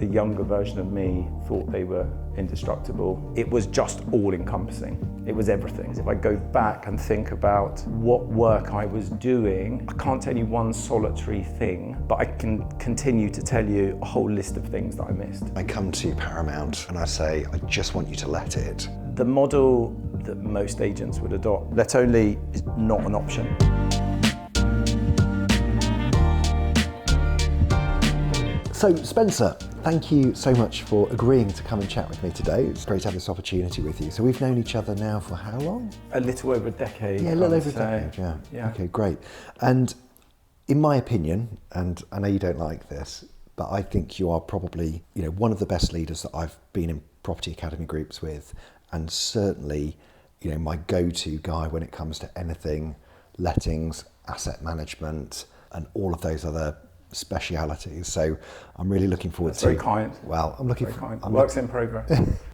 the younger version of me thought they were indestructible. It was just all encompassing. It was everything. If I go back and think about what work I was doing, I can't tell you one solitary thing, but I can continue to tell you a whole list of things that I missed. I come to Paramount and I say, I just want you to let it. The model that most agents would adopt, let only is not an option. So Spencer, thank you so much for agreeing to come and chat with me today. It's great to have this opportunity with you. So we've known each other now for how long? A little over a decade. Yeah, a little over a decade, yeah. Okay, great. And in my opinion, and I know you don't like this, but I think you are probably, one of the best leaders that I've been in property academy groups with, and certainly, my go-to guy when it comes to anything lettings, asset management, and all of those other specialities. So I'm really looking forward to. Very kind. Well, I'm looking very for. Kind. Works in progress.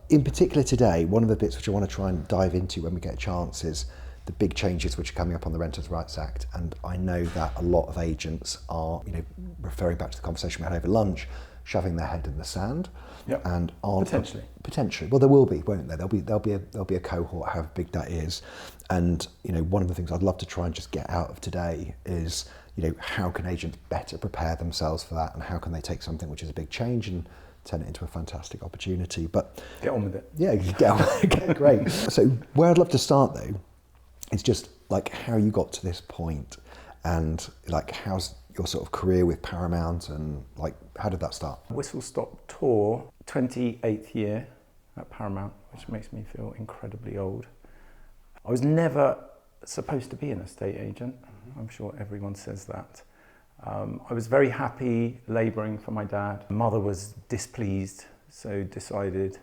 In particular today, one of the bits which I want to try and dive into when we get a chance is the big changes which are coming up on the Renters' Rights Act. And I know that a lot of agents are, referring back to the conversation we had over lunch, shoving their head in the sand. Yep. And aren't potentially. Well, there will be, won't there? There'll be a cohort, however big that is. And one of the things I'd love to try and just get out of today is, how can agents better prepare themselves for that, and how can they take something which is a big change and turn it into a fantastic opportunity? But get on with it. Yeah, get on. Great. So where I'd love to start though, is just like how you got to this point, and like how's your sort of career with Paramount, and like how did that start? Whistle Stop Tour, 28th year at Paramount, which makes me feel incredibly old. I was never supposed to be an estate agent. I'm sure everyone says that. I was very happy labouring for my dad. Mother was displeased, so decided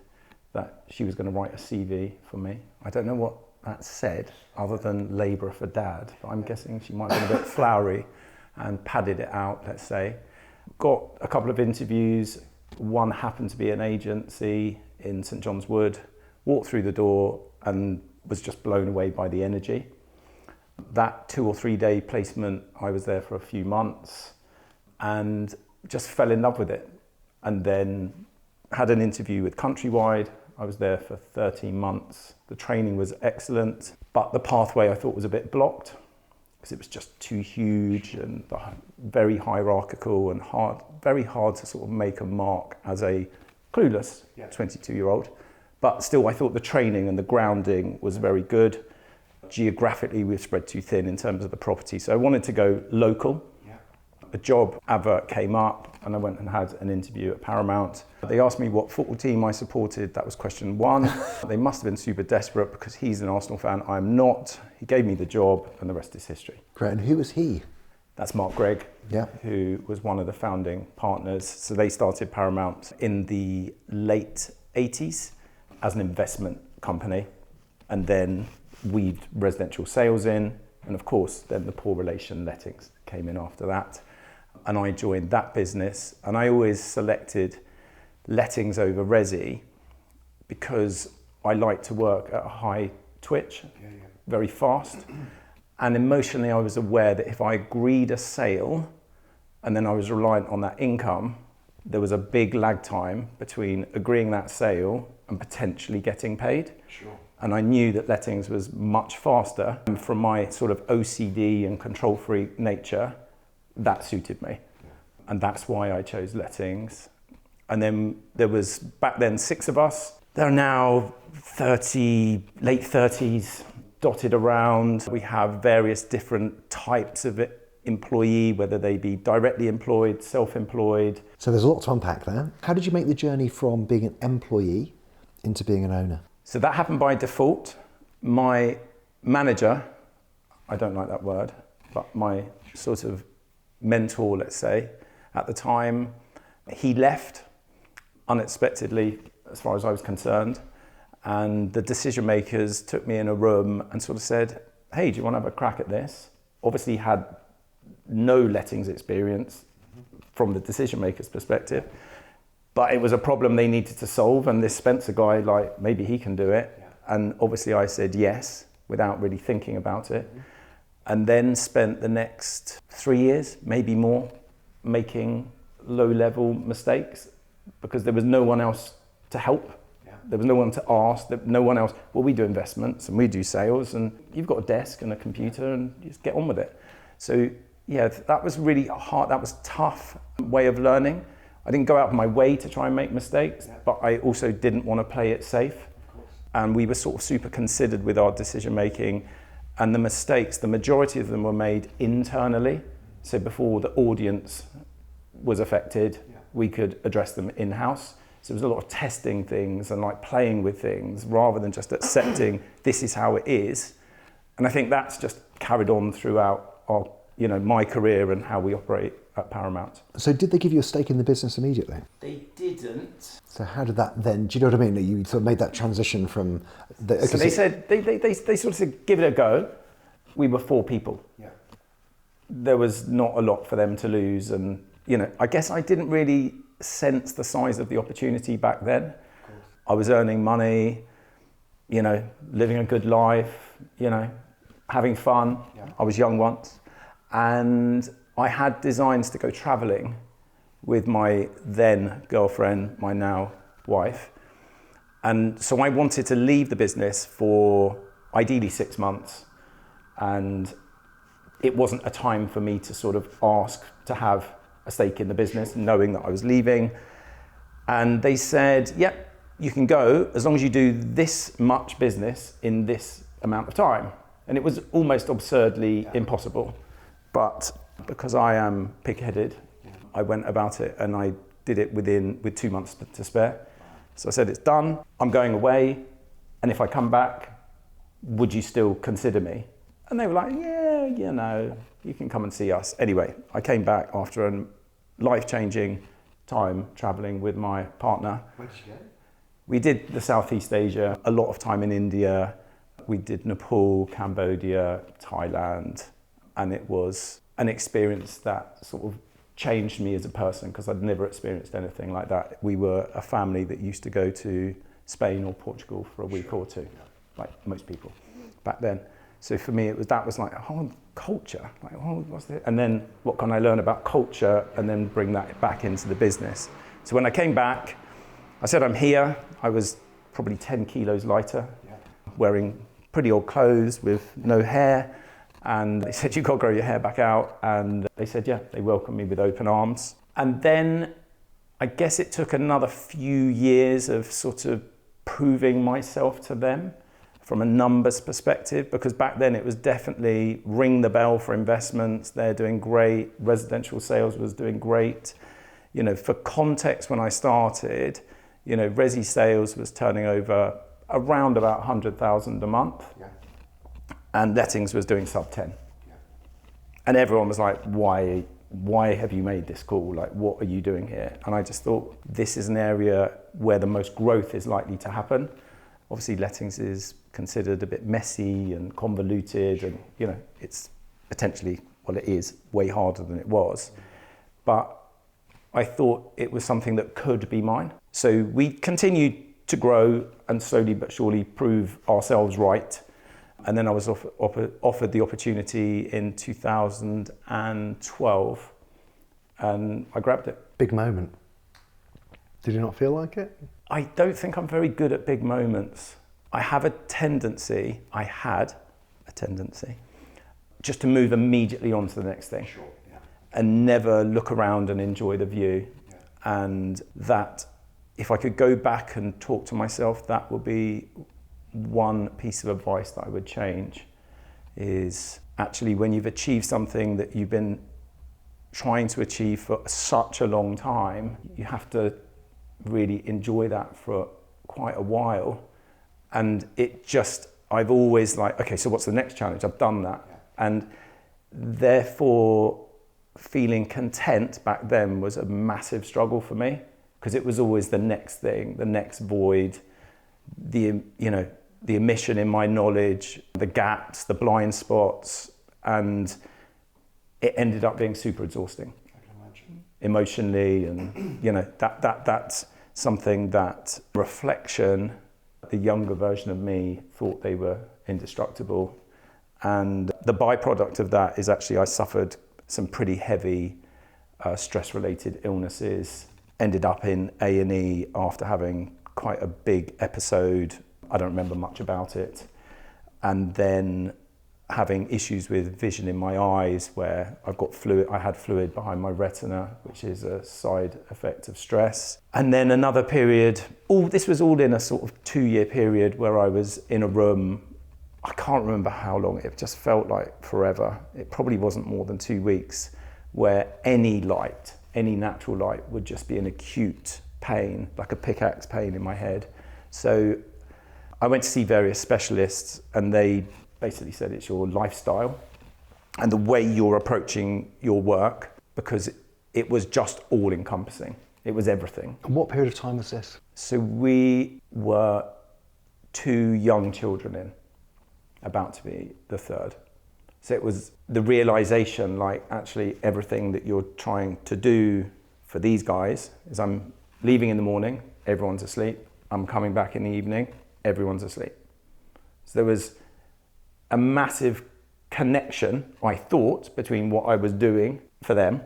that she was going to write a CV for me. I don't know what that said, other than labourer for dad, but I'm guessing she might have been a bit flowery and padded it out, let's say. Got a couple of interviews. One happened to be an agency in St John's Wood. Walked through the door and was just blown away by the energy. That 2 or 3 day placement, I was there for a few months and just fell in love with it. And then had an interview with Countrywide. I was there for 13 months. The training was excellent, but the pathway I thought was a bit blocked because it was just too huge and very hierarchical and very hard to sort of make a mark as a clueless 22-year-old. But still, I thought the training and the grounding was very good. Geographically, we were spread too thin in terms of the property. So I wanted to go local. A job advert came up and I went and had an interview at Paramount. They asked me what football team I supported. That was question one. They must have been super desperate because he's an Arsenal fan. I'm not. He gave me the job and the rest is history. Great. And who was he? That's Mark Gregg, who was one of the founding partners. So they started Paramount in the late 80s as an investment company, and then weaved residential sales in, and of course then the poor relation lettings came in after that, and I joined that business. And I always selected lettings over resi because I like to work at a high twitch, very fast, and emotionally I was aware that if I agreed a sale and then I was reliant on that income, there was a big lag time between agreeing that sale and potentially getting paid. Sure. And I knew that lettings was much faster. And from my sort of OCD and control freak nature, that suited me. And that's why I chose lettings. And then there was, back then, 6 of us. There are now 30, late 30s, dotted around. We have various different types of employee, whether they be directly employed, self-employed. So there's a lot to unpack there. How did you make the journey from being an employee into being an owner? So that happened by default. My manager, I don't like that word, but my sort of mentor, let's say, at the time, he left unexpectedly, as far as I was concerned. And the decision makers took me in a room and sort of said, hey, do you want to have a crack at this? Obviously he had no lettings experience from the decision maker's perspective, but it was a problem they needed to solve, and this Spencer guy, like, maybe he can do it. And obviously I said yes without really thinking about it, and then spent the next 3 years, maybe more, making low-level mistakes because there was no one else to help. There was no one to ask, no one else. Well, we do investments and we do sales, and you've got a desk and a computer and you just get on with it. So yeah, that was really hard. That was a tough way of learning. I didn't go out of my way to try and make mistakes, but I also didn't want to play it safe. And we were sort of super considered with our decision making, and the mistakes, the majority of them were made internally. So before the audience was affected, we could address them in-house. So there was a lot of testing things and like playing with things rather than just accepting this is how it is. And I think that's just carried on throughout our, my career and how we operate at Paramount. So did they give you a stake in the business immediately? They didn't. So how did that then, do you know what I mean? You sort of made that transition from... So they said, they sort of said, give it a go. We were 4 people. Yeah. There was not a lot for them to lose. And, I guess I didn't really sense the size of the opportunity back then. I was earning money, living a good life, having fun. Yeah. I was young once. And I had designs to go traveling with my then girlfriend, my now wife. And so I wanted to leave the business for ideally 6 months. And it wasn't a time for me to sort of ask to have a stake in the business, knowing that I was leaving. And they said, yep, you can go as long as you do this much business in this amount of time. And it was almost absurdly impossible. But because I am pig-headed, I went about it and I did it with 2 months to spare. So I said, it's done, I'm going away, and if I come back, would you still consider me? And they were like, yeah, you can come and see us. Anyway, I came back after a life-changing time traveling with my partner. Where did you go? We did the Southeast Asia, a lot of time in India. We did Nepal, Cambodia, Thailand, and it was an experience that sort of changed me as a person because I'd never experienced anything like that. We were a family that used to go to Spain or Portugal for a week or two, like most people back then. So for me, that was like, oh, culture. Like, oh, what's this? And then what can I learn about culture and then bring that back into the business? So when I came back, I said, I'm here. I was probably 10 kilos lighter, wearing pretty old clothes with no hair. And they said, you've got to grow your hair back out. And they said, yeah, they welcomed me with open arms. And then I guess it took another few years of sort of proving myself to them from a numbers perspective, because back then it was definitely ring the bell for investments. They're doing great. Residential sales was doing great. For context, when I started, resi sales was turning over around about 100,000 a month. Yeah. And lettings was doing sub 10. Yeah. And everyone was like, why have you made this call? Like, what are you doing here? And I just thought, this is an area where the most growth is likely to happen. Obviously, lettings is considered a bit messy and convoluted, and it's potentially, well, it is way harder than it was. But I thought it was something that could be mine. So we continued to grow and slowly but surely prove ourselves right. And then I was offered the opportunity in 2012, and I grabbed it. Big moment. Did you not feel like it? I don't think I'm very good at big moments. I had a tendency, just to move immediately on to the next thing. Sure, yeah. And never look around and enjoy the view. Yeah. And that, if I could go back and talk to myself, that would be one piece of advice that I would change, is actually when you've achieved something that you've been trying to achieve for such a long time, you have to really enjoy that for quite a while. And I've always like, okay, so what's the next challenge? I've done that. Yeah. And therefore feeling content back then was a massive struggle for me, because it was always the next thing, the next void, the omission in my knowledge, the gaps, the blind spots, and it ended up being super exhausting. I can imagine. Emotionally, and that's something that reflection, the younger version of me thought they were indestructible. And the byproduct of that is actually I suffered some pretty heavy stress-related illnesses ended up in A&E after having quite a big episode. I don't remember much about it. And then having issues with vision in my eyes, where I've got fluid, I had fluid behind my retina, which is a side effect of stress. And then another period, this was all in a sort of 2-year period where I was in a room. I can't remember how long, it just felt like forever. It probably wasn't more than 2 weeks, where any light, any natural light would just be an acute pain, like a pickaxe pain in my head. So I went to see various specialists, and they basically said it's your lifestyle and the way you're approaching your work, because it was just all encompassing. It was everything. And what period of time was this? So we were 2 young children in, about to be the third. So it was the realization, like, actually everything that you're trying to do for these guys is, I'm leaving in the morning, everyone's asleep. I'm coming back in the evening, everyone's asleep. So there was a massive connection, I thought, between what I was doing for them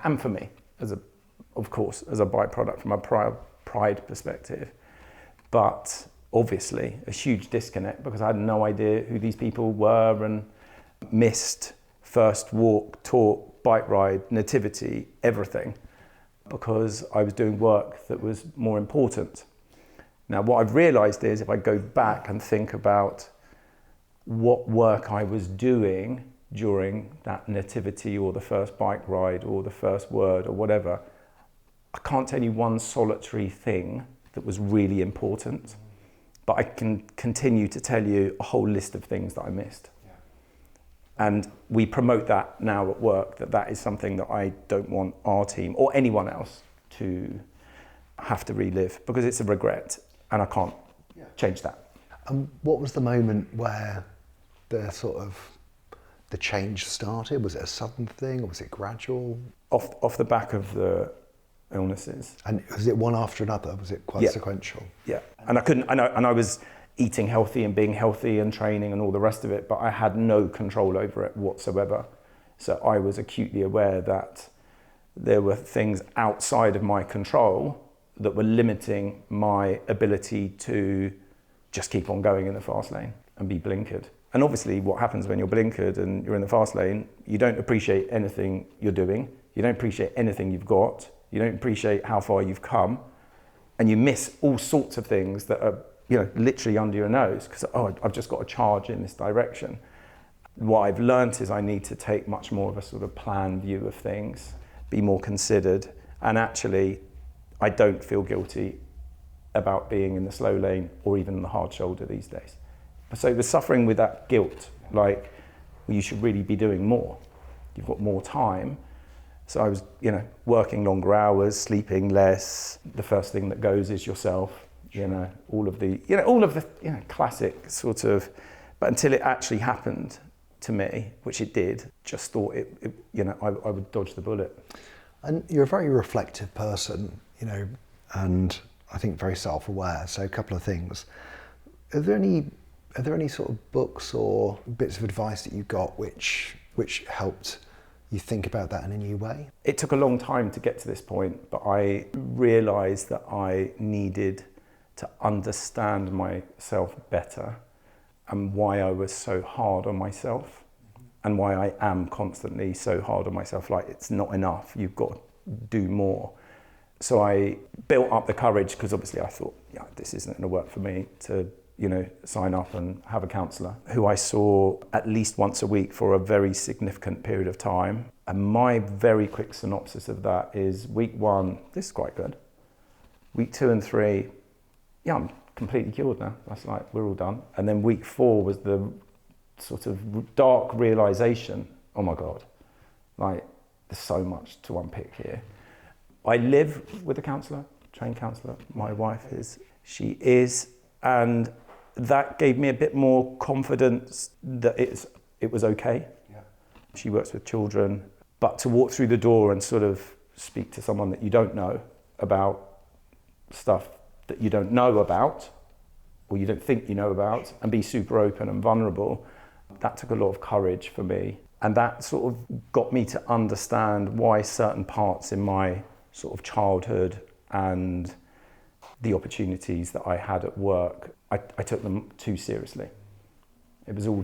and for me, of course, as a byproduct from a pride perspective. But obviously a huge disconnect, because I had no idea who these people were, and missed first walk, talk, bike ride, nativity, everything, because I was doing work that was more important. Now, what I've realized is, if I go back and think about what work I was doing during that nativity or the first bike ride or the first word or whatever, I can't tell you one solitary thing that was really important, but I can continue to tell you a whole list of things that I missed. And we promote that now at work, that is something that I don't want our team or anyone else to have to relive, because it's a regret and I can't change that. And what was the moment where the change started? Was it a sudden thing, or was it gradual? Off the back of the illnesses. And was it one after another? Was it quite sequential? Yeah, and I was eating healthy and being healthy and training and all the rest of it, but I had no control over it whatsoever. So I was acutely aware that there were things outside of my control that were limiting my ability to just keep on going in the fast lane and be blinkered. And obviously what happens when you're blinkered and you're in the fast lane, you don't appreciate anything you're doing, you don't appreciate anything you've got, you don't appreciate how far you've come, and you miss all sorts of things that are, literally under your nose, because, I've just got to charge in this direction. What I've learnt is I need to take much more of a sort of planned view of things, be more considered, and actually I don't feel guilty about being in the slow lane or even the hard shoulder these days. So we're suffering with that guilt, like, well, you should really be doing more. You've got more time. So I was, working longer hours, sleeping less. The first thing that goes is yourself, all of the classic sort of, but until it actually happened to me, which it did, just thought I would dodge the bullet. And you're a very reflective person, and I think very self-aware. So a couple of things. Are there any sort of books or bits of advice that you got which helped you think about that in a new way? It took a long time to get to this point, but I realised that I needed to understand myself better and why I was so hard on myself and why I am constantly so hard on myself. Like, it's not enough, you've got to do more. So I built up the courage, because obviously I thought, this isn't going to work for me, to sign up and have a counsellor who I saw at least once a week for a very significant period of time. And my very quick synopsis of that is, week 1, this is quite good. Week 2 and 3, I'm completely cured now. That's like, we're all done. And then week 4 was the sort of dark realization, oh my God, like, there's so much to unpick here. I live with a counsellor, trained counsellor. My wife is, and that gave me a bit more confidence that it was okay. Yeah. She works with children, but to walk through the door and sort of speak to someone that you don't know about stuff that you don't know about, or you don't think you know about, and be super open and vulnerable, that took a lot of courage for me. And that sort of got me to understand why certain parts in my sort of childhood and the opportunities that I had at work, I took them too seriously. It was all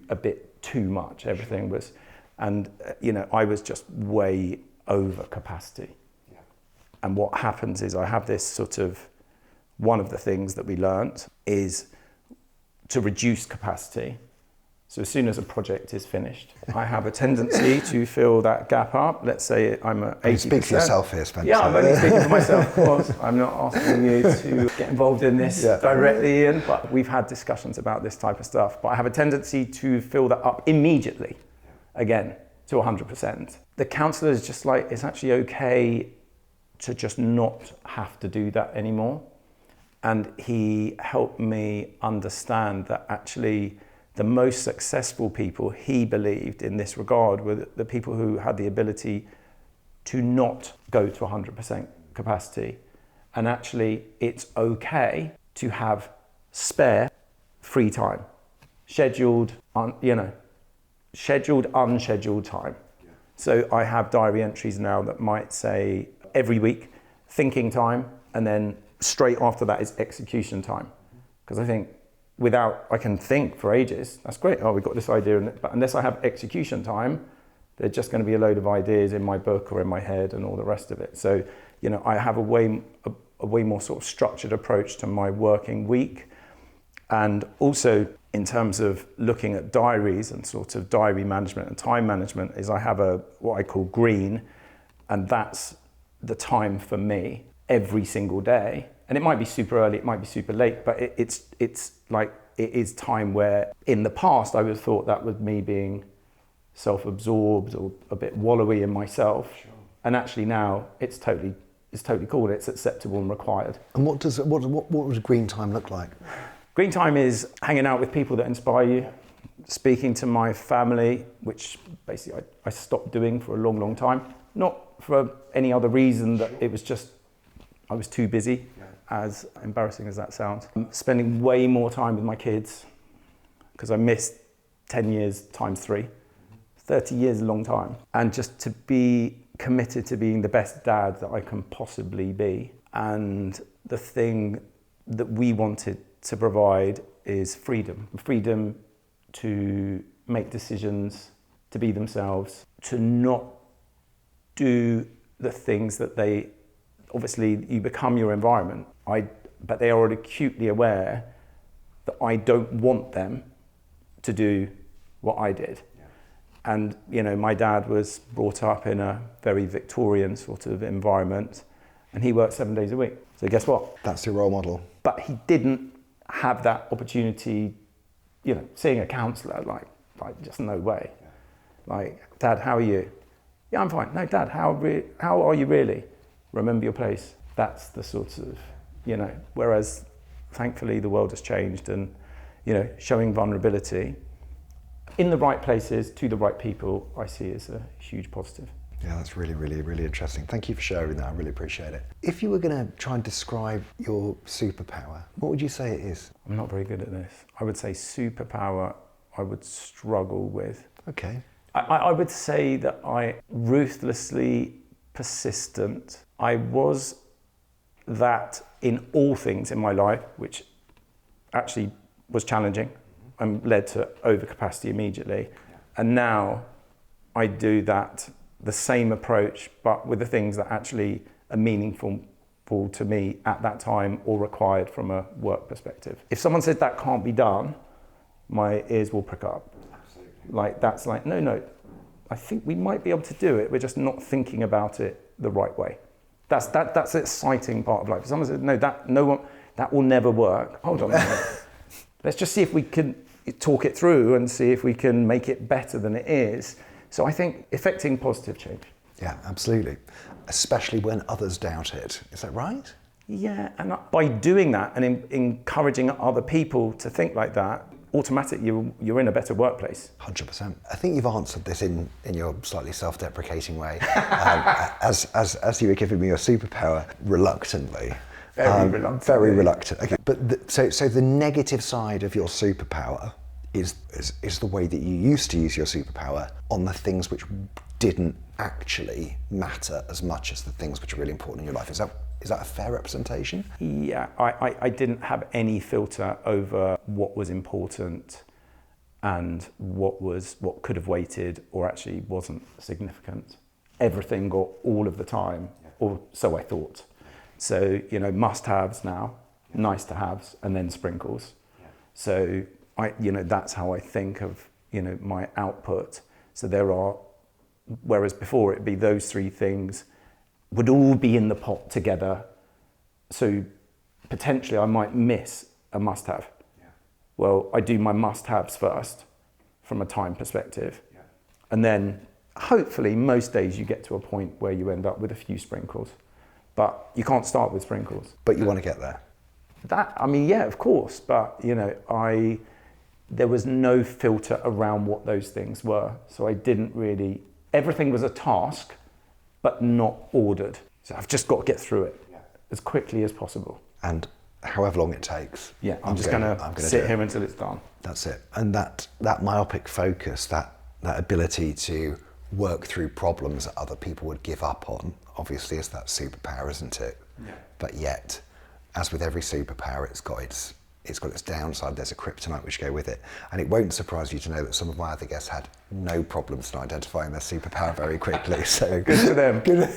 a bit too much, everything was, and I was just way over capacity. Yeah. And what happens is I have this sort of, one of the things that we learnt is to reduce capacity. So as soon as a project is finished, I have a tendency to fill that gap up. Let's say I'm at 80%. Speak for yourself here, Spencer. Yeah, I'm only speaking for myself, of course. I'm not asking you to get involved in this directly, Ian, but we've had discussions about this type of stuff. But I have a tendency to fill that up immediately, again, to 100%. The counsellor is just like, it's actually okay to just not have to do that anymore. And he helped me understand that actually the most successful people, he believed in this regard, were the people who had the ability to not go to 100% capacity. And actually, it's okay to have spare free time, scheduled, unscheduled time. Yeah. So I have diary entries now that might say every week, thinking time, and then straight after that is execution time. Because I think I can think for ages, that's great, we've got this idea, but unless I have execution time, there's just going to be a load of ideas in my book or in my head and all the rest of it. So, I have a way more sort of structured approach to my working week. And also in terms of looking at diaries and sort of diary management and time management is I have what I call green, and that's the time for me every single day. And it might be super early, it might be super late, but it's like, it is time where in the past I would have thought that was me being self-absorbed or a bit wallowy in myself. Sure. And actually now it's totally cool, it's acceptable and required. And what does green time look like? Green time is hanging out with people that inspire you, speaking to my family, which basically I stopped doing for a long, long time. Not for any other reason, that it was just, I was too busy. As embarrassing as that sounds. I'm spending way more time with my kids because I missed 10 years times 3. 30 years is a long time. And just to be committed to being the best dad that I can possibly be. And the thing that we wanted to provide is freedom. Freedom to make decisions, to be themselves, to not do the things that obviously you become your environment. But they are acutely aware that I don't want them to do what I did. Yeah. And my dad was brought up in a very Victorian sort of environment, and he worked 7 days a week. So guess what? That's your role model. But he didn't have that opportunity, seeing a counsellor, like just no way. Yeah. Like, Dad, how are you? Yeah, I'm fine. No, Dad, how are you really? Remember your place. That's the sort of, whereas thankfully the world has changed, and, showing vulnerability in the right places to the right people, I see as a huge positive. Yeah, that's really, really, really interesting. Thank you for sharing that. I really appreciate it. If you were going to try and describe your superpower, what would you say it is? I'm not very good at this. I would say superpower I would struggle with. Okay. I would say that I ruthlessly persistent. I was that in all things in my life, which actually was challenging and led to overcapacity immediately. Yeah. And now I do that, the same approach, but with the things that actually are meaningful to me at that time or required from a work perspective. If someone said that can't be done, my ears will prick up. Absolutely. No, I think we might be able to do it, we're just not thinking about it the right way. That's the exciting part of life. If someone says, that will never work. Hold on a minute. Let's just see if we can talk it through and see if we can make it better than it is. So I think effecting positive change. Yeah, absolutely. Especially when others doubt it. Is that right? Yeah, and by doing that and encouraging other people to think like that, automatically you're in a better workplace. 100%. I think you've answered this in your slightly self-deprecating way, as you were giving me your superpower reluctantly. Very reluctant. Very reluctant. Okay, but so the negative side of your superpower is the way that you used to use your superpower on the things which didn't actually matter as much as the things which are really important in your life. Is that a fair representation? Yeah, I didn't have any filter over what was important and what could have waited or actually wasn't significant. Everything got all of the time, or so I thought. So, must-haves now, nice-to-haves, and then sprinkles. So, that's how I think of, my output. So there are, whereas before it'd be those three things would all be in the pot together. So potentially I might miss a must-have. Well, I do my must-haves first from a time perspective. And then hopefully most days you get to a point where you end up with a few sprinkles. But you can't start with sprinkles. But you want to get there? Yeah, of course. But, there was no filter around what those things were. So I didn't really, everything was a task, but not ordered. So I've just got to get through it as quickly as possible. And however long it takes. Yeah, I'm just going to sit here until it's done. That's it. And that myopic focus, that ability to work through problems that other people would give up on, obviously is that superpower, isn't it? Yeah. But yet, as with every superpower, it's got its downside. There's a kryptonite which go with it. And it won't surprise you to know that some of my other guests had no problems in identifying their superpower very quickly. So good for them. Good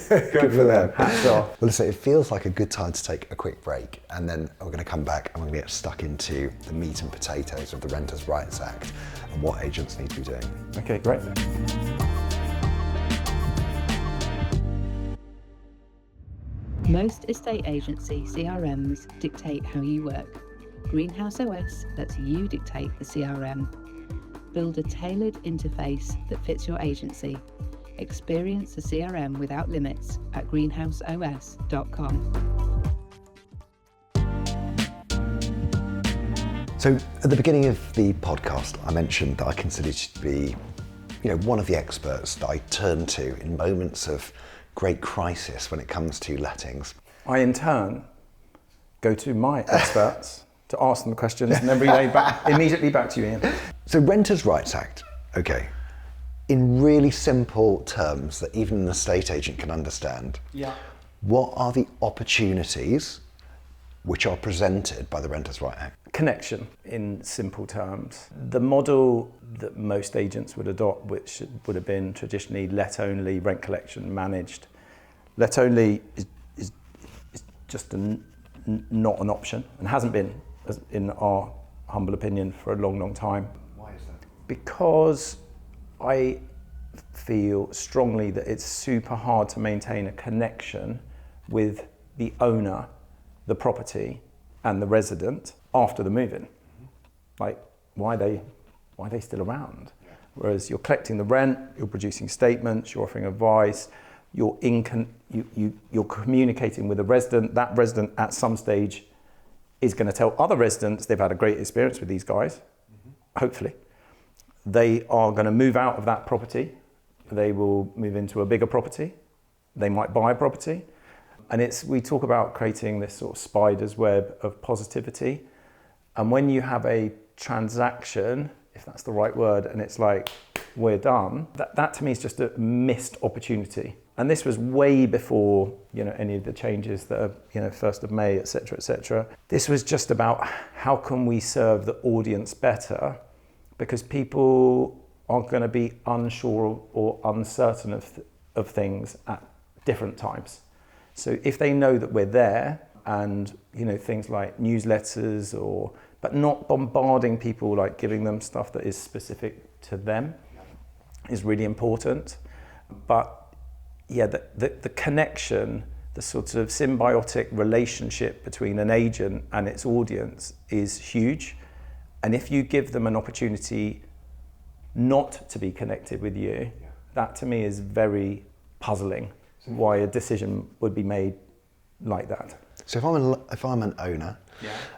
for them. Hats off. Well, listen, it feels like a good time to take a quick break, and then we're going to come back and we're going to get stuck into the meat and potatoes of the Renters' Rights Act and what agents need to be doing. Okay, great. Most estate agency CRMs dictate how you work. Greenhouse OS lets you dictate the CRM. Build a tailored interface that fits your agency. Experience the CRM without limits at greenhouseos.com. So at the beginning of the podcast, I mentioned that I considered you to be, one of the experts that I turn to in moments of great crisis when it comes to lettings. I, in turn, go to my experts to ask them the questions and then relay immediately back to you, Ian. So Renters' Rights Act, okay, in really simple terms that even an estate agent can understand, what are the opportunities which are presented by the Renters' Rights Act? Connection, in simple terms. The model that most agents would adopt, which would have been traditionally let-only, rent collection managed. Let-only is just not an option and hasn't been, in our humble opinion, for a long, long time. Why is that? Because I feel strongly that it's super hard to maintain a connection with the owner, the property, and the resident after the move-in. Like, why are they still around? Whereas you're collecting the rent, you're producing statements, you're offering advice, you're communicating with a resident. That resident at some stage is going to tell other residents they've had a great experience with these guys, hopefully. They are going to move out of that property. They will move into a bigger property. They might buy a property. And we talk about creating this sort of spider's web of positivity. And when you have a transaction, if that's the right word, and it's like, we're done, that to me is just a missed opportunity. And this was way before, any of the changes that are, 1st of May, et cetera. This was just about how can we serve the audience better, because people are going to be unsure or uncertain of things at different times. So if they know that we're there and, things like newsletters but not bombarding people, like giving them stuff that is specific to them is really important. But yeah, the connection, the sort of symbiotic relationship between an agent and its audience is huge. And if you give them an opportunity not to be connected with you, that to me is very puzzling. Why a decision would be made like that. So if I'm an owner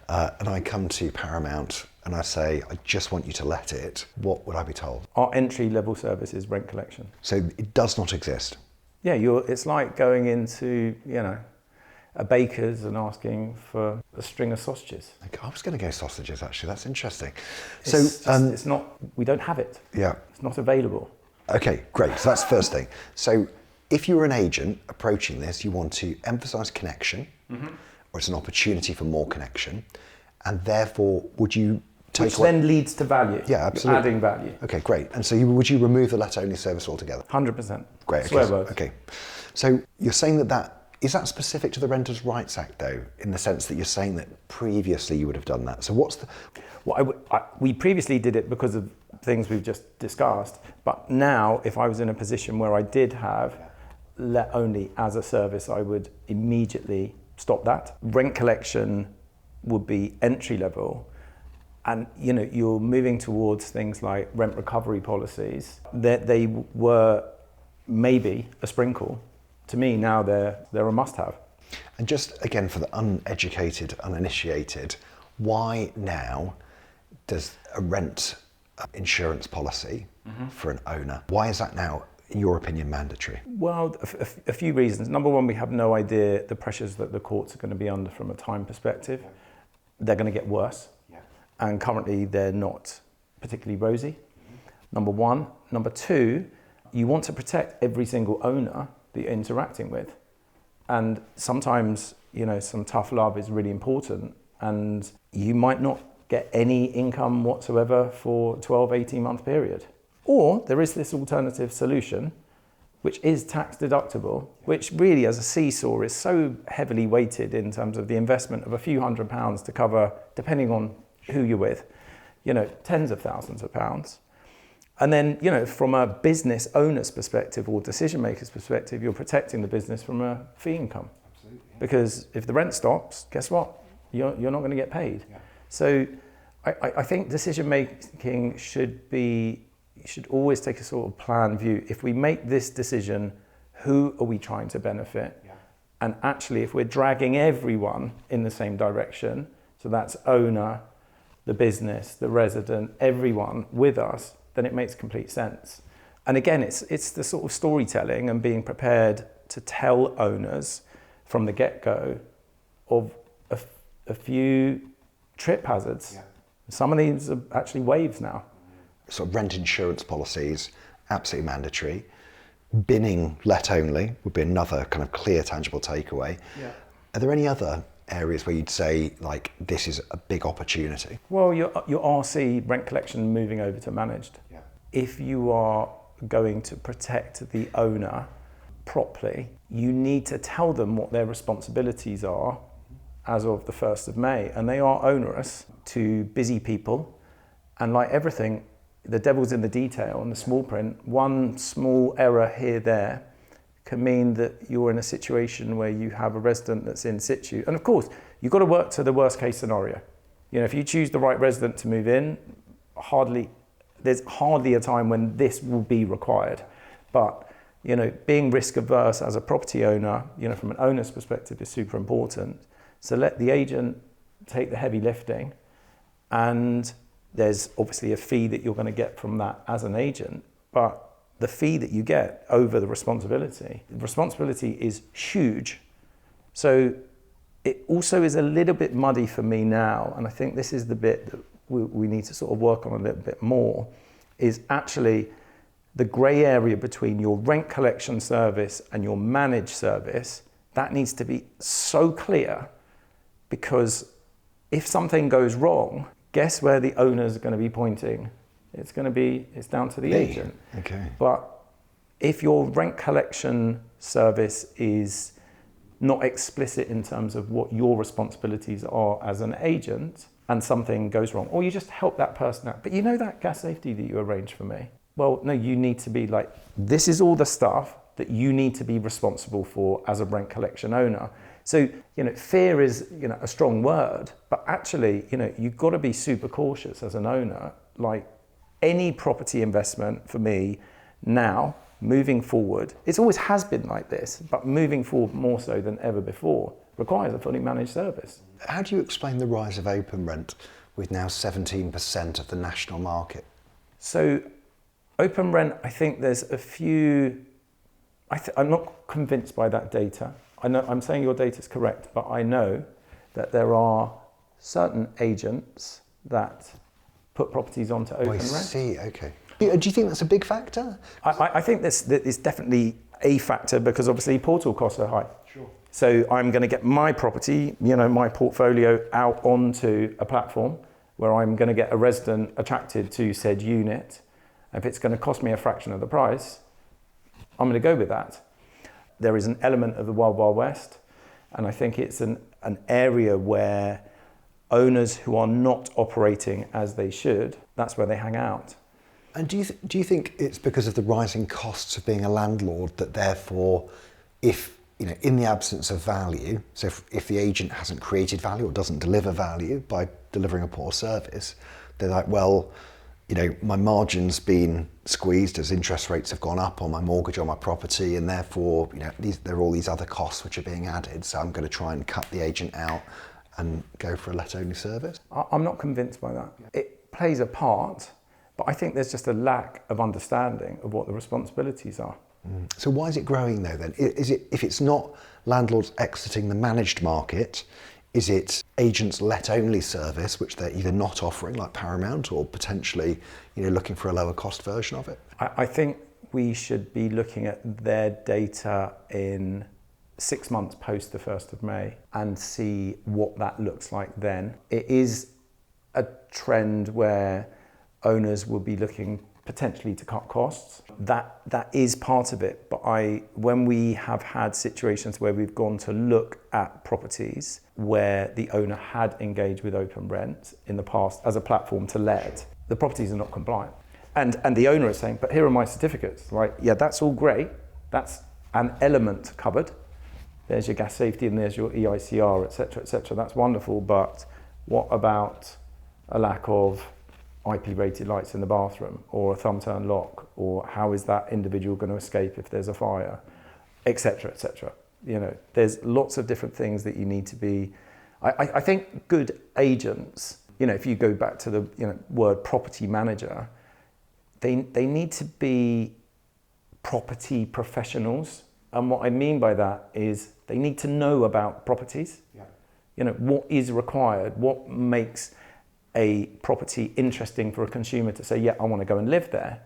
and I come to Paramount and I say, I just want you to let it, what would I be told? Our entry level service is rent collection. So it does not exist? Yeah, it's like going into, a baker's and asking for a string of sausages. Okay, I was going to go sausages, actually. That's interesting. It's not, we don't have it. Yeah. It's not available. Okay, great. So that's the first thing. So if you're an agent approaching this, you want to emphasise connection, or it's an opportunity for more connection, and therefore would you take Which then leads to value. Yeah, absolutely. You're adding value. Okay, great. And so would you remove the let-only service altogether? 100%. Great. Okay. Swear words. Okay. So you're saying that is that specific to the Renters' Rights Act, though, in the sense that you're saying that previously you would have done that? So what's the... Well, we previously did it because of things we've just discussed, but now if I was in a position where I did have let only as a service, I would immediately stop that. Rent collection would be entry level, and you're moving towards things like rent recovery policies that they were maybe a sprinkle. To me now they're a must-have. And just again for the uneducated, uninitiated, why now does a rent insurance policy for an owner, why is that now, in your opinion, mandatory? Well, a few reasons. Number one, we have no idea the pressures that the courts are going to be under from a time perspective. They're going to get worse. And currently they're not particularly rosy. Number one. Number two, you want to protect every single owner that you're interacting with. And sometimes, some tough love is really important, and you might not get any income whatsoever for 12, 18-month period. Or there is this alternative solution, which is tax deductible, which really as a seesaw is so heavily weighted in terms of the investment of a few £100s to cover, depending on who you're with, tens of thousands of pounds. And then, from a business owner's perspective or decision maker's perspective, you're protecting the business from a fee income. Absolutely. Because if the rent stops, guess what? You're not going to get paid. Yeah. So I think decision making should always take a sort of planned view. If we make this decision, who are we trying to benefit? Yeah. And actually, if we're dragging everyone in the same direction, so that's owner, the business, the resident, everyone with us, then it makes complete sense. And again, it's the sort of storytelling and being prepared to tell owners from the get-go of a few trip hazards. Yeah. Some of these are actually waves now. So rent insurance policies, absolutely mandatory. Binning let only would be another kind of clear, tangible takeaway. Yeah. Are there any other areas where you'd say, like, this is a big opportunity? Well, your RC rent collection moving over to managed. Yeah. If you are going to protect the owner properly, you need to tell them what their responsibilities are as of the 1st of May. And they are onerous to busy people. And like everything, the devil's in the detail and the small print. One small error here, there, can mean that you're in a situation where you have a resident that's in situ. And of course, you've got to work to the worst case scenario. If you choose the right resident to move in, there's hardly a time when this will be required. But, being risk averse as a property owner, from an owner's perspective is super important. So let the agent take the heavy lifting, and there's obviously a fee that you're going to get from that as an agent, but the fee that you get over the responsibility is huge. So it also is a little bit muddy for me now, and I think this is the bit that we need to sort of work on a little bit more, is actually the grey area between your rent collection service and your managed service. That needs to be so clear, because if something goes wrong, guess where the owners are going to be pointing? It's down to the agent. Okay. But if your rent collection service is not explicit in terms of what your responsibilities are as an agent, and something goes wrong, or you just help that person out, but that gas safety that you arranged for me? Well, no, you need to be like, this is all the stuff that you need to be responsible for as a rent collection owner. So, fear is, a strong word, but actually, you've got to be super cautious as an owner. Like any property investment for me now, moving forward, it always has been like this, but moving forward more so than ever before, requires a fully managed service. How do you explain the rise of open rent with now 17% of the national market? So open rent, I think there's a few, I'm not convinced by that data. I'm saying your data is correct, but I know that there are certain agents that put properties onto open rent. I see, okay. Do you think that's a big factor? I think this is definitely a factor because obviously portal costs are high. Sure. So I'm going to get my property, my portfolio out onto a platform where I'm going to get a resident attracted to said unit. If it's going to cost me a fraction of the price, I'm going to go with that. There is an element of the Wild Wild West, and I think it's an area where owners who are not operating as they should, that's where they hang out. And do you think it's because of the rising costs of being a landlord that therefore, if in the absence of value, so if the agent hasn't created value or doesn't deliver value by delivering a poor service, they're like, well, my margin's been squeezed as interest rates have gone up on my mortgage on my property, and therefore, there are all these other costs which are being added. So I'm going to try and cut the agent out and go for a let-only service. I'm not convinced by that. It plays a part, but I think there's just a lack of understanding of what the responsibilities are. So why is it growing though then? Is it, if it's not landlords exiting the managed market, is it agents let-only service, which they're either not offering, like Paramount, or potentially, looking for a lower cost version of it? I think we should be looking at their data in 6 months post the 1st of May and see what that looks like then. It is a trend where owners will be looking potentially to cut costs. That is part of it, but when we have had situations where we've gone to look at properties where the owner had engaged with open rent in the past as a platform to let, the properties are not compliant. And the owner is saying, but here are my certificates, right? Yeah, that's all great. That's an element covered. There's your gas safety and there's your EICR, etc., etc. That's wonderful, but what about a lack of IP rated lights in the bathroom, or a thumb turn lock, or how is that individual going to escape if there's a fire, etc., etc. There's lots of different things that you need to be. I think good agents, if you go back to the word property manager, they need to be property professionals, and what I mean by that is they need to know about properties. Yeah. What is required, what makes a property interesting for a consumer to say, yeah, I want to go and live there.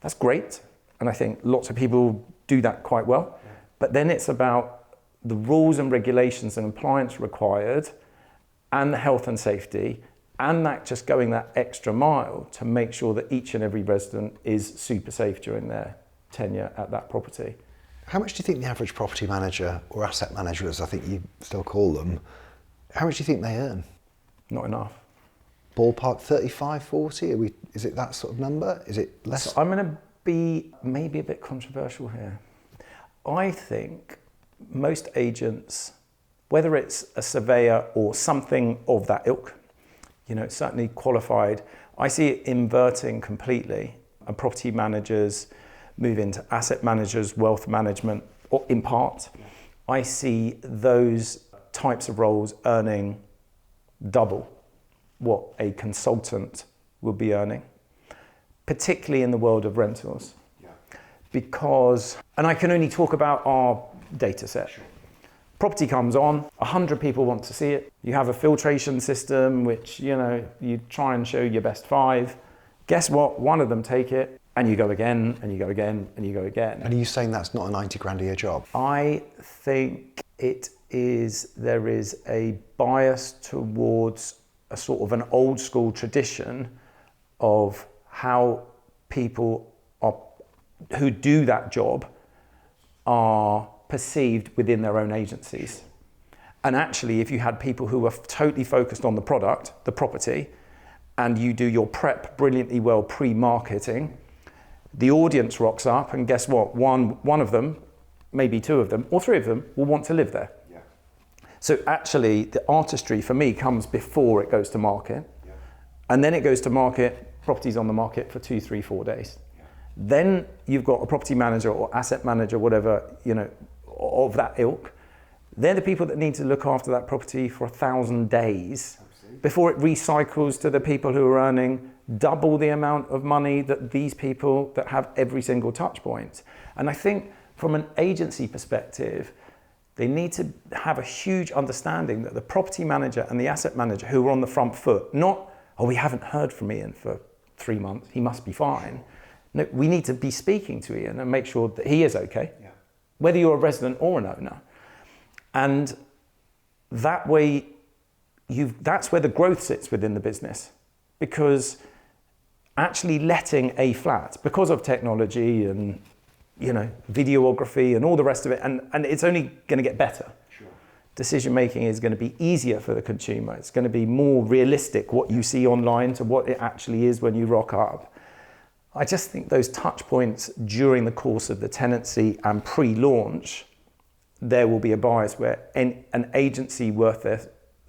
That's great. And I think lots of people do that quite well. Yeah. But then it's about the rules and regulations and compliance required, and the health and safety, and that just going that extra mile to make sure that each and every resident is super safe during their tenure at that property. How much do you think the average property manager, or asset manager as I think you still call them, how much do you think they earn? Not enough. Ballpark 35, 40? Is it that sort of number? Is it less? So I'm going to be maybe a bit controversial here. I think most agents, whether it's a surveyor or something of that ilk, certainly qualified, I see it inverting completely. And property managers move into asset managers, wealth management, or in part. I see those types of roles earning double what a consultant will be earning, particularly in the world of rentals. Yeah. Because, and I can only talk about our data set. Sure. Property comes on, 100 people want to see it. You have a filtration system, which, you try and show your best 5. Guess what? One of them take it, and you go again, and you go again, and you go again. And are you saying that's not a 90 grand a year job? I think there is a bias towards a sort of an old school tradition of how people who do that job are perceived within their own agencies. And actually, if you had people who were totally focused on the product, the property, and you do your prep brilliantly well pre-marketing, the audience rocks up, and guess what? One of them, maybe 2 of them, or 3 of them will want to live there. Yeah. So actually, the artistry for me comes before it goes to market. Yeah. And then it goes to market, property's on the market for 2, 3, 4 days. Yeah. Then you've got a property manager or asset manager, whatever, of that ilk. They're the people that need to look after that property for 1,000 days. Absolutely. Before it recycles to the people who are earning double the amount of money that these people that have every single touch point. And I think from an agency perspective, They need to have a huge understanding that the property manager and the asset manager who are on the front foot, not, oh, we haven't heard from Ian for 3 months, he must be fine. No, we need to be speaking to Ian and make sure that he is okay, whether you're a resident or an owner. And that way, that's where the growth sits within the business, because actually letting a flat, because of technology and videography and all the rest of it, and it's only going to get better. Sure. Decision making is going to be easier for the consumer. It's going to be more realistic, what you see online to what it actually is when you rock up. I just think those touch points during the course of the tenancy and pre-launch, there will be a bias where an agency worth their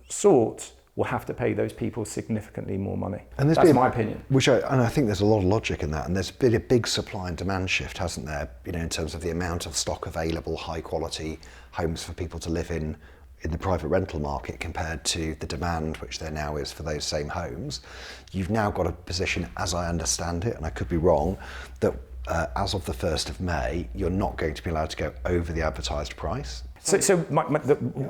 salt will have to pay those people significantly more money. And that's my opinion. And I think there's a lot of logic in that. And there's been a big supply and demand shift, hasn't there? In terms of the amount of stock available, high quality homes for people to live in the private rental market compared to the demand which there now is for those same homes. You've now got a position, as I understand it, and I could be wrong, that as of the 1st of May, you're not going to be allowed to go over the advertised price.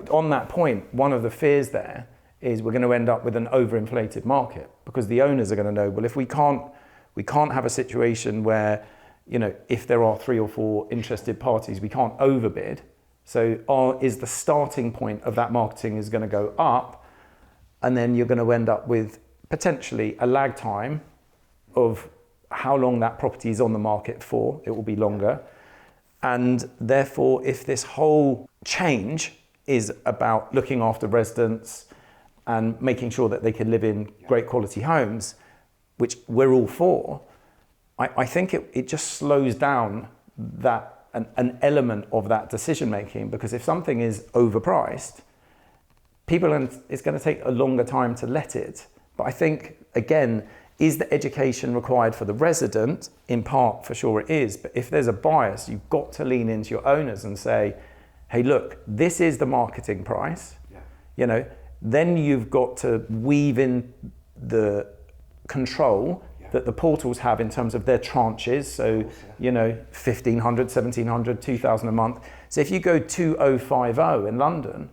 On that point, one of the fears there is we're going to end up with an overinflated market, because the owners are going to know, well, if we can't have a situation where, if there are 3 or 4 interested parties, we can't overbid. So is the starting point of that marketing is going to go up, and then you're going to end up with potentially a lag time of how long that property is on the market for. It will be longer. And therefore, if this whole change is about looking after residents and making sure that they can live in great quality homes, which we're all for, I think it just slows down that an element of that decision making, because if something is overpriced, it's going to take a longer time to let it. But I think, again, is the education required for the resident? In part, for sure it is. But if there's a bias, you've got to lean into your owners and say, hey, look, this is the marketing price. Then you've got to weave in the control that the portals have in terms of their tranches. So, 1,500, 1,700, 2,000 a month. So if you go 2,050 in London,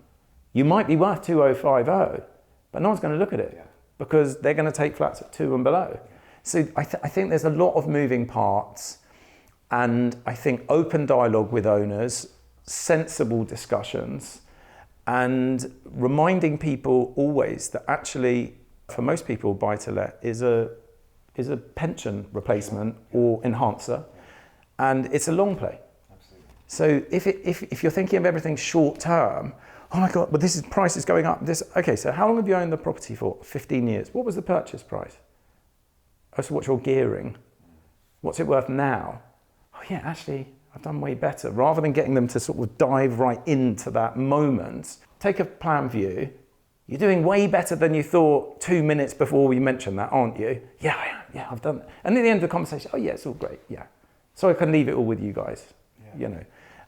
you might be worth 2,050, but no one's going to look at it because they're going to take flats at 2 and below. So I think there's a lot of moving parts, and I think open dialogue with owners, sensible discussions, and reminding people always that actually, for most people, buy-to-let is a pension replacement or enhancer, and it's a long play. Absolutely. So if you're thinking of everything short term, oh my God, but price is going up. Okay, so how long have you owned the property for? 15 years. What was the purchase price? Oh, so what's your gearing? What's it worth now? Oh yeah, actually, I've done way better. Rather than getting them to sort of dive right into that moment, take a plan view. You're doing way better than you thought 2 minutes before we mentioned that, aren't you? Yeah, I am. Yeah, I've done that. And at the end of the conversation, oh yeah, it's all great. Yeah. So I can leave it all with you guys,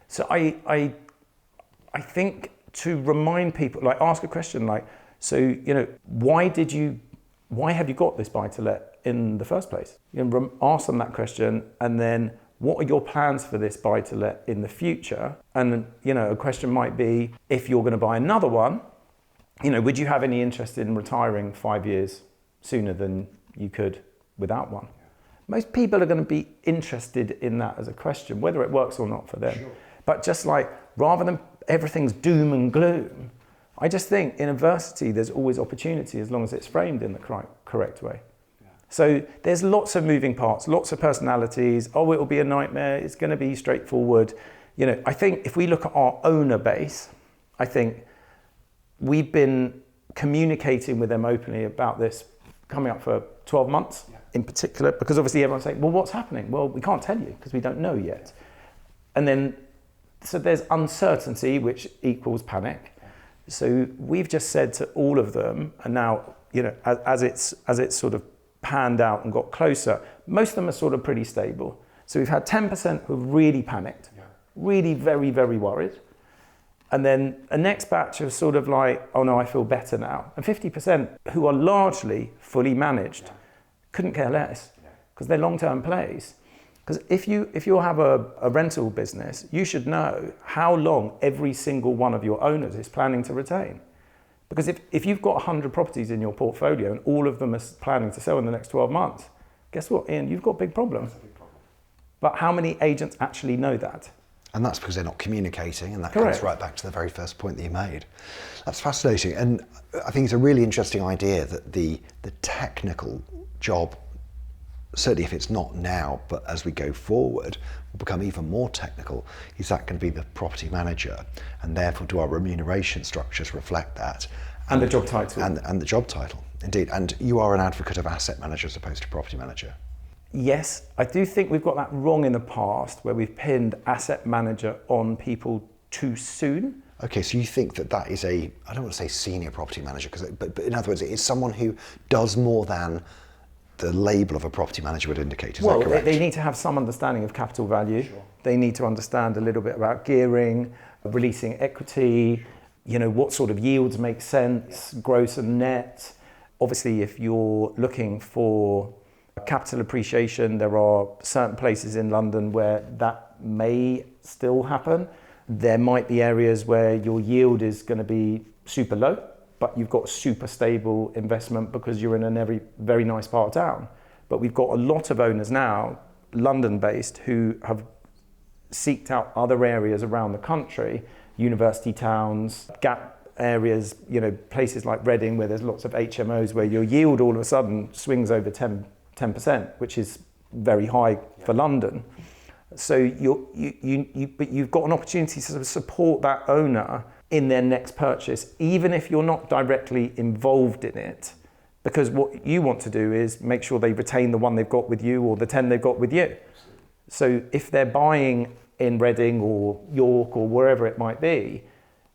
So I think to remind people, like ask a question like, so, why have you got this buy-to-let in the first place? Ask them that question, and then what are your plans for this buy-to-let in the future? And, a question might be, if you're going to buy another one, would you have any interest in retiring 5 years sooner than you could without one? Most people are going to be interested in that as a question, whether it works or not for them. Sure. But just like, rather than everything's doom and gloom, I just think in adversity, there's always opportunity as long as it's framed in the correct way. Yeah. So there's lots of moving parts, lots of personalities. Oh, it will be a nightmare. It's going to be straightforward. I think if we look at our owner base, I think we've been communicating with them openly about this coming up for 12 months in particular, because obviously everyone's saying, well, what's happening? Well, we can't tell you because we don't know yet. And then, so there's uncertainty, which equals panic. So we've just said to all of them, and now, as it's sort of panned out and got closer, most of them are sort of pretty stable. So we've had 10% who really panicked, really very, very worried. And then a next batch of sort of like, oh no, I feel better now. And 50% who are largely fully managed, couldn't care less, because they're long-term plays. Because if you have a rental business, you should know how long every single one of your owners is planning to retain. Because if you've got 100 properties in your portfolio and all of them are planning to sell in the next 12 months, guess what, Ian? You've got a big problem. That's a big problem. But how many agents actually know that? And that's because they're not communicating, and that Correct. comes right back to the very first point that you made. That's fascinating, and I think it's a really interesting idea that the technical job, certainly if it's not now, but as we go forward, will become even more technical. Is that going to be the property manager? And therefore, do our remuneration structures reflect that? And the job title. And the job title, indeed. And you are an advocate of asset manager as opposed to property manager. Yes, I do think we've got that wrong in the past, where we've pinned asset manager on people too soon. Okay, so you think that is I don't want to say senior property manager, but in other words, it's someone who does more than the label of a property manager would indicate. Is that correct? They need to have some understanding of capital value. Sure. They need to understand a little bit about gearing, releasing equity, what sort of yields make sense, gross and net. Obviously, if you're looking for capital appreciation, there are certain places in London where that may still happen. There might be areas where your yield is going to be super low, but you've got super stable investment because you're in a very nice part of town. But we've got a lot of owners now, London-based, who have seeked out other areas around the country, university towns, gap areas, places like Reading where there's lots of HMOs where your yield all of a sudden swings over 10%, which is very high for London. So but you've got an opportunity to sort of support that owner in their next purchase, even if you're not directly involved in it, because what you want to do is make sure they retain the one they've got with you or the 10 they've got with you. So if they're buying in Reading or York or wherever it might be,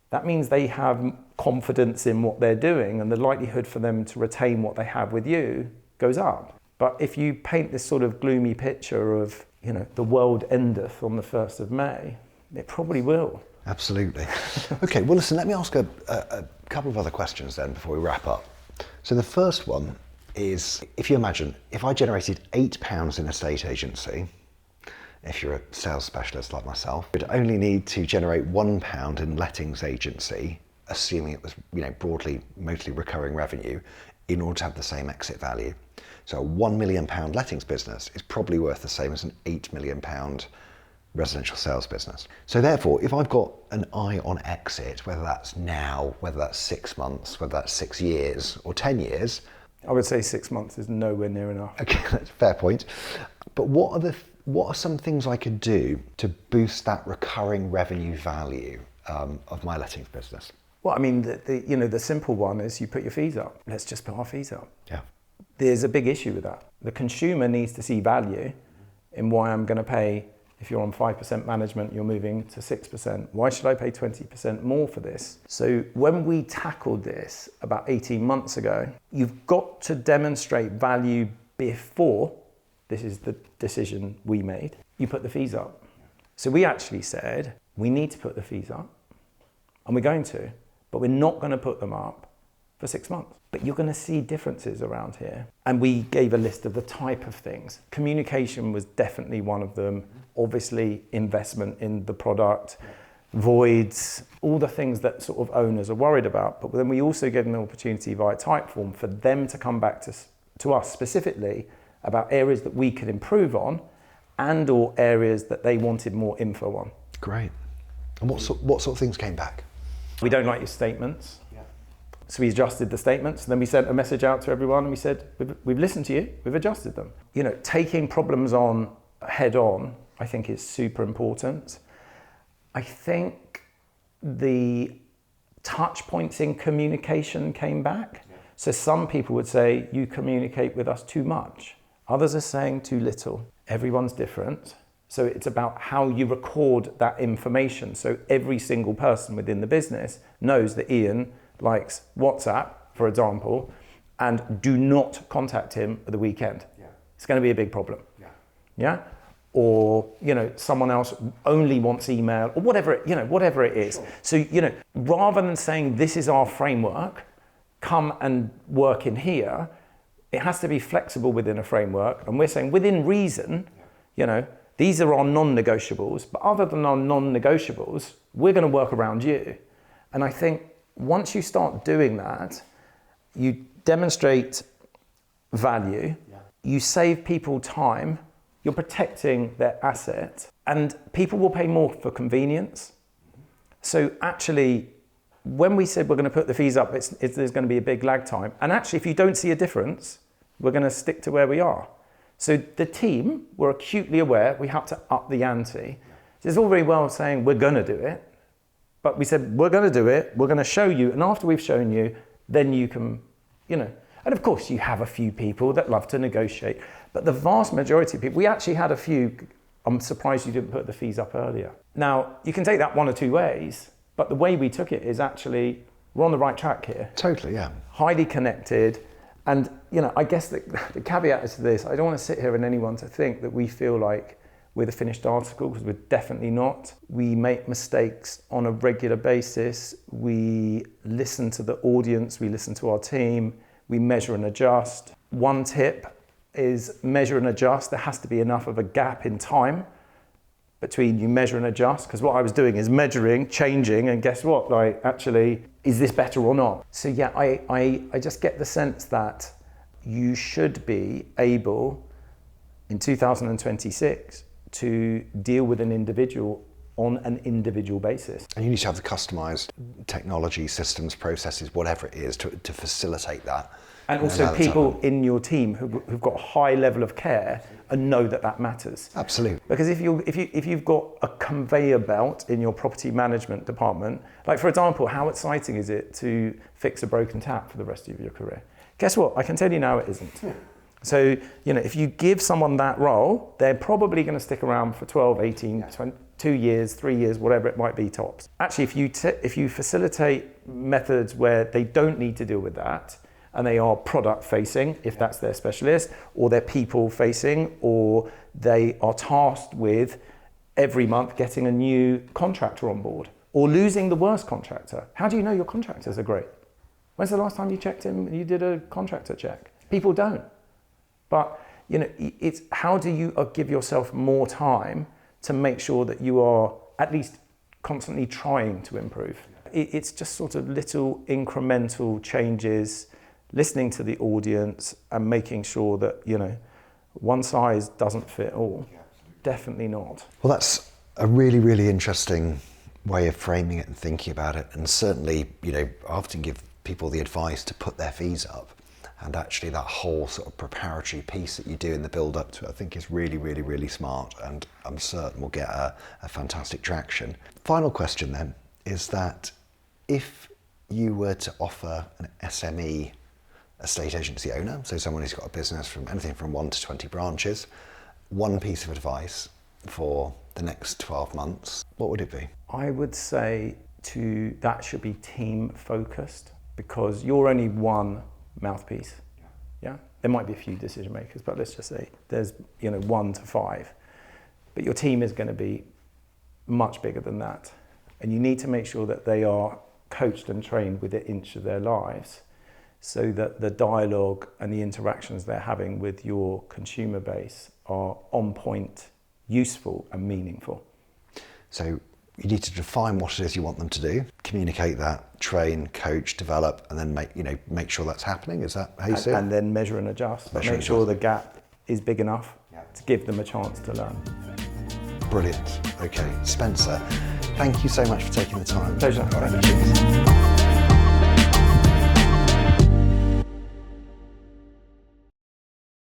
that means they have confidence in what they're doing, and the likelihood for them to retain what they have with you goes up. But if you paint this sort of gloomy picture of, the world endeth on the 1st of May, it probably will. Absolutely. Okay, well listen, let me ask a couple of other questions then before we wrap up. So the first one is, if you imagine, if I generated £8 in a estate agency, if you're a sales specialist like myself, you'd only need to generate £1 in lettings agency, assuming it was broadly, mostly recurring revenue, in order to have the same exit value. So a £1 million lettings business is probably worth the same as an £8 million residential sales business. So therefore, if I've got an eye on exit, whether that's now, whether that's 6 months, whether that's 6 years or 10 years. I would say 6 months is nowhere near enough. Okay, that's a fair point. But what are some things I could do to boost that recurring revenue value of my lettings business? Well, I mean, the simple one is you put your fees up. Let's just put our fees up. Yeah. There's a big issue with that. The consumer needs to see value in why I'm going to pay. If you're on 5% management, you're moving to 6%. Why should I pay 20% more for this? So when we tackled this about 18 months ago, you've got to demonstrate value before, this is the decision we made, you put the fees up. So we actually said, we need to put the fees up, and we're going to, but we're not going to put them up for 6 months. But you're going to see differences around here. And we gave a list of the type of things. Communication was definitely one of them. Obviously, investment in the product, voids, all the things that sort of owners are worried about. But then we also gave them an opportunity via Typeform for them to come back to us specifically about areas that we could improve on and or areas that they wanted more info on. Great. And what sort of things came back? We don't like your statements. So we adjusted the statements, and then we sent a message out to everyone and we said, we've listened to you, we've adjusted them. Taking problems on head on, I think is super important. I think the touch points in communication came back. Yeah. So some people would say, you communicate with us too much. Others are saying too little. Everyone's different. So it's about how you record that information. So every single person within the business knows that Ian likes WhatsApp, for example, and do not contact him at the weekend. Yeah. It's going to be a big problem. Yeah? Or, someone else only wants email or whatever it is. Sure. So, rather than saying this is our framework, come and work in here, it has to be flexible within a framework. And we're saying within reason, These are our non-negotiables, but other than our non-negotiables, we're going to work around you. And I think once you start doing that, you demonstrate value, you save people time, you're protecting their asset, and people will pay more for convenience. So actually, when we said we're going to put the fees up, there's going to be a big lag time. And actually, if you don't see a difference, we're going to stick to where we are. So the team were acutely aware we have to up the ante. It's all very well saying we're going to do it, but we said we're going to do it, we're going to show you, and after we've shown you, then you can, and of course you have a few people that love to negotiate, but the vast majority of people, we actually had a few, I'm surprised you didn't put the fees up earlier. Now, you can take that one or two ways, but the way we took it is actually, we're on the right track here. Totally, yeah. Highly connected. And, I guess the caveat is to this, I don't want to sit here and anyone to think that we feel like we're the finished article, because we're definitely not. We make mistakes on a regular basis. We listen to the audience, we listen to our team, we measure and adjust. One tip is measure and adjust. There has to be enough of a gap in time between you measure and adjust, because what I was doing is measuring, changing, and guess what? Actually, is this better or not? So yeah, I just get the sense that you should be able, in 2026, to deal with an individual on an individual basis. And you need to have the customised technology, systems, processes, whatever it is, to facilitate that. And also people in your team who've got a high level of care and know that matters. Absolutely. Because if you've got a conveyor belt in your property management department, like for example, how exciting is it to fix a broken tap for the rest of your career? Guess what? I can tell you now it isn't. Yeah. So, if you give someone that role, they're probably going to stick around for 12, 18, 20, 2 years, 3 years, whatever it might be tops. Actually, if you facilitate methods where they don't need to deal with that, and they are product facing, if that's their specialist, or they're people facing, or they are tasked with every month getting a new contractor on board, or losing the worst contractor. How do you know your contractors are great? When's the last time you checked in, you did a contractor check? People don't. But it's how do you give yourself more time to make sure that you are at least constantly trying to improve. It's just sort of little incremental changes, listening to the audience and making sure that, one size doesn't fit all. Definitely not. Well, that's a really, really interesting way of framing it and thinking about it. And certainly, I often give people the advice to put their fees up. And actually that whole sort of preparatory piece that you do in the build up to it, I think is really, really, really smart. And I'm certain we'll get a fantastic traction. Final question then is that if you were to offer an SME estate agency owner, so someone who's got a business from anything from 1 to 20 branches, one piece of advice for the next 12 months, what would it be? I would say that should be team focused, because you're only one mouthpiece. Yeah, there might be a few decision makers, but let's just say there's 1 to 5, but your team is going to be much bigger than that, and you need to make sure that they are coached and trained within an inch of their lives, so that the dialogue and the interactions they're having with your consumer base are on point, useful and meaningful. So you need to define what it is you want them to do, communicate that, train, coach, develop, and then make sure that's happening. Is that how you see it? And then measure and adjust. Make sure the gap is big enough to give them a chance to learn. Brilliant. Okay, Spencer, thank you so much for taking the time. Pleasure. Thank you.